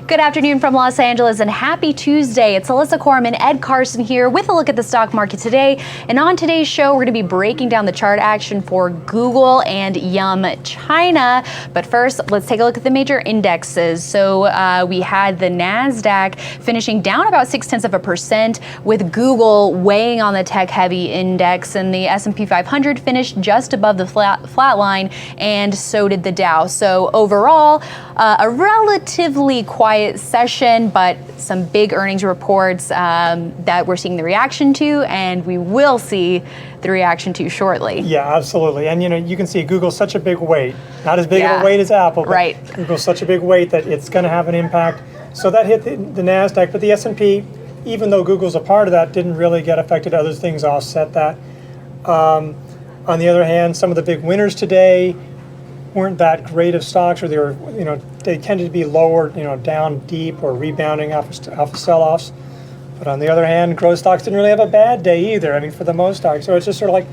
Good afternoon from Los Angeles and happy Tuesday. It's Alyssa Corman, Ed Carson here with a look at the stock market today. And on today's show, we're going to be breaking down the chart action for Google and Yum China. But first, let's take a look at the major indexes. So we had the NASDAQ finishing down about 0.6%, with Google weighing on the tech-heavy index, and the S&P 500 finished just above the flat line, and so did the Dow. So overall, a relatively quiet session, but some big earnings reports that we're seeing the reaction to, and we will see the reaction to shortly. Yeah, absolutely. And you can see Google's such a big weight, not as big of a weight as Apple, but right. Google's such a big weight that it's going to have an impact. So that hit the NASDAQ, but the S&P, even though Google's a part of that, didn't really get affected. Other things offset that. On the other hand, some of the big winners today weren't that great of stocks, or they tended to be lower, down deep or rebounding off of sell-offs. But on the other hand, growth stocks didn't really have a bad day either. I mean, for the most stocks. So it's just sort of like,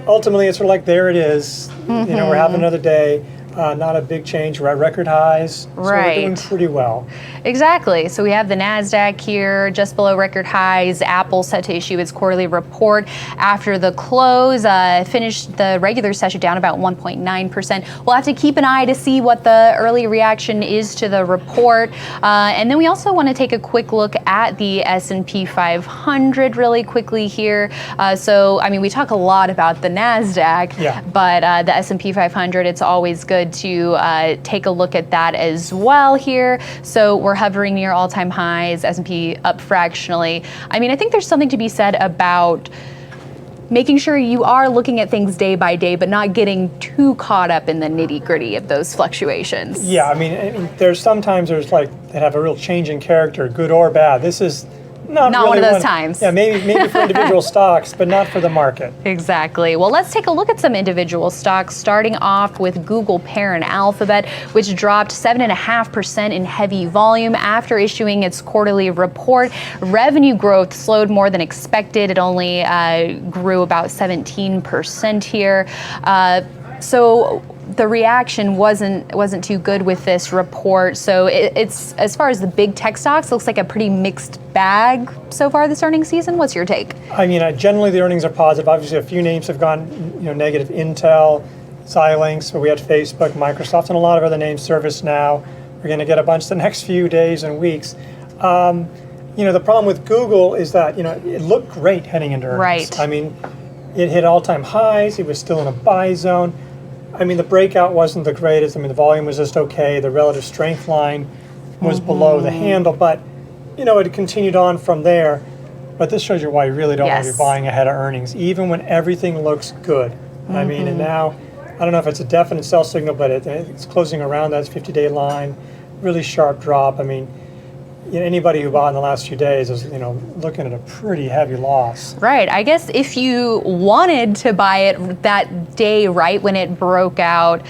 ultimately it's sort of like, there it is. Mm-hmm. We're having another day. Not a big change. We're at record highs. So right. We're doing pretty well. Exactly. So we have the NASDAQ here just below record highs. Apple set to issue its quarterly report after the close. Finished the regular session down about 1.9%. We'll have to keep an eye to see what the early reaction is to the report. And then we also want to take a quick look at the S&P 500 really quickly here. We talk a lot about the NASDAQ, but the S&P 500, it's always good to take a look at that as well here. So we're hovering near all-time highs, S&P up fractionally. I think there's something to be said about making sure you are looking at things day by day, but not getting too caught up in the nitty-gritty of those fluctuations. Yeah, there's sometimes that have a real change in character, good or bad. This is not really one of those times. Yeah, maybe for individual stocks, but not for the market. Exactly. Well, let's take a look at some individual stocks, starting off with Google parent Alphabet, which dropped 7.5% in heavy volume after issuing its quarterly report. Revenue growth slowed more than expected. It only grew about 17% here. So the reaction wasn't too good with this report. So it's, as far as the big tech stocks, looks like a pretty mixed bag so far this earnings season. What's your take? Generally the earnings are positive. Obviously, a few names have gone negative. Intel, Xilinx, but we had Facebook, Microsoft, and a lot of other names. ServiceNow. We're going to get a bunch the next few days and weeks. The problem with Google is that it looked great heading into earnings. Right. It hit all-time highs. It was still in a buy zone. The breakout wasn't the greatest. The volume was just okay. The relative strength line was below the handle, but it continued on from there. But this shows you why you really don't want to be buying ahead of earnings, even when everything looks good. And now, I don't know if it's a definite sell signal, but it's closing around that 50-day line. Really sharp drop. Anybody who bought in the last few days is, looking at a pretty heavy loss. Right. I guess if you wanted to buy it that day, right when it broke out,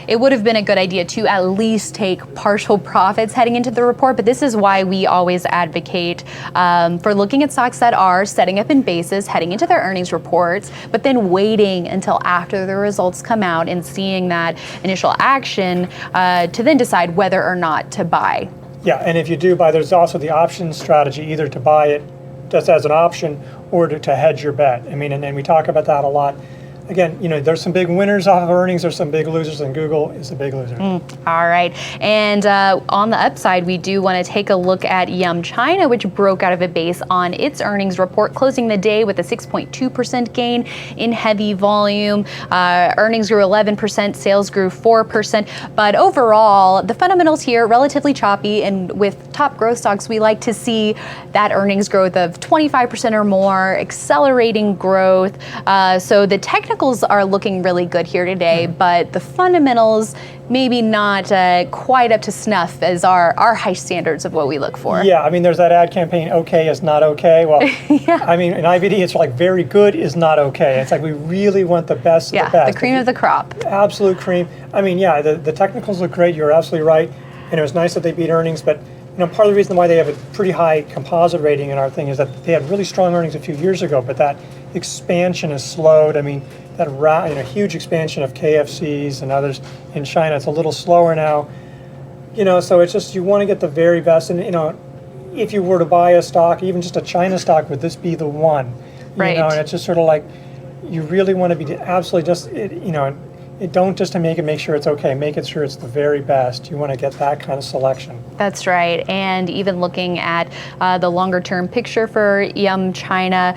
it would have been a good idea to at least take partial profits heading into the report. But this is why we always advocate for looking at stocks that are setting up in basis heading into their earnings reports, but then waiting until after the results come out and seeing that initial action to then decide whether or not to buy. Yeah, and if you do buy, there's also the option strategy, either to buy it just as an option or to hedge your bet. And we talk about that a lot. Again, there's some big winners off of earnings, there's some big losers, and Google is a big loser. All right. And on the upside, we do want to take a look at Yum China, which broke out of a base on its earnings report, closing the day with a 6.2% gain in heavy volume. Earnings grew 11%, sales grew 4%. But overall, the fundamentals here relatively choppy, and with top growth stocks, we like to see that earnings growth of 25% or more, accelerating growth. So the technical are looking really good here today, but the fundamentals maybe not quite up to snuff as our high standards of what we look for. Yeah, there's that ad campaign, okay is not okay. Well, yeah. In IVD, it's like very good is not okay. It's like we really want the best of the best. The cream of the crop. Absolute cream. The technicals look great. You're absolutely right. And it was nice that they beat earnings, but part of the reason why they have a pretty high composite rating in our thing is that they had really strong earnings a few years ago, but that expansion has slowed. That huge expansion of KFCs and others in China, it's a little slower now. So it's just you want to get the very best, and if you were to buy a stock, even just a China stock, would this be the one? Right. And it's just sort of like you really want to be absolutely just don't just to make sure it's okay. Make it sure it's the very best. You want to get that kind of selection. That's right. And even looking at the longer term picture for Yum China,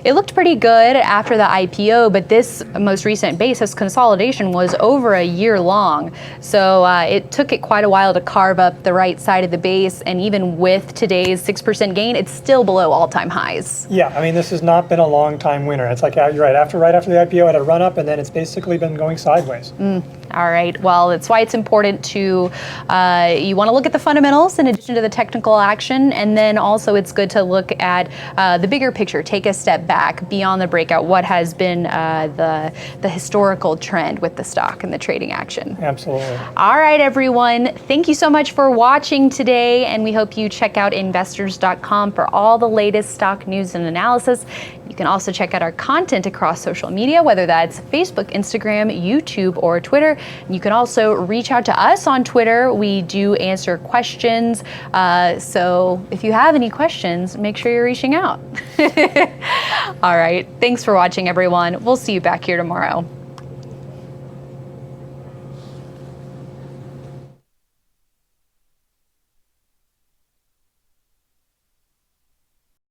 it looked pretty good after the IPO, but this most recent basis consolidation was over a year long. So it took it quite a while to carve up the right side of the base. And even with today's 6% gain, it's still below all-time highs. Yeah, this has not been a long time winner. It's like, you're right, right after the IPO, it had a run up, and then it's basically been going sideways. All right. Well, that's why it's important to, you want to look at the fundamentals in addition to the technical action. And then also it's good to look at the bigger picture, take a step back beyond the breakout. What has been the historical trend with the stock and the trading action? Absolutely. All right, everyone. Thank you so much for watching today. And we hope you check out investors.com for all the latest stock news and analysis. You can also check out our content across social media, whether that's Facebook, Instagram, YouTube, or Twitter. You can also reach out to us on Twitter. We do answer questions. So if you have any questions, make sure you're reaching out. All right. Thanks for watching, everyone. We'll see you back here tomorrow.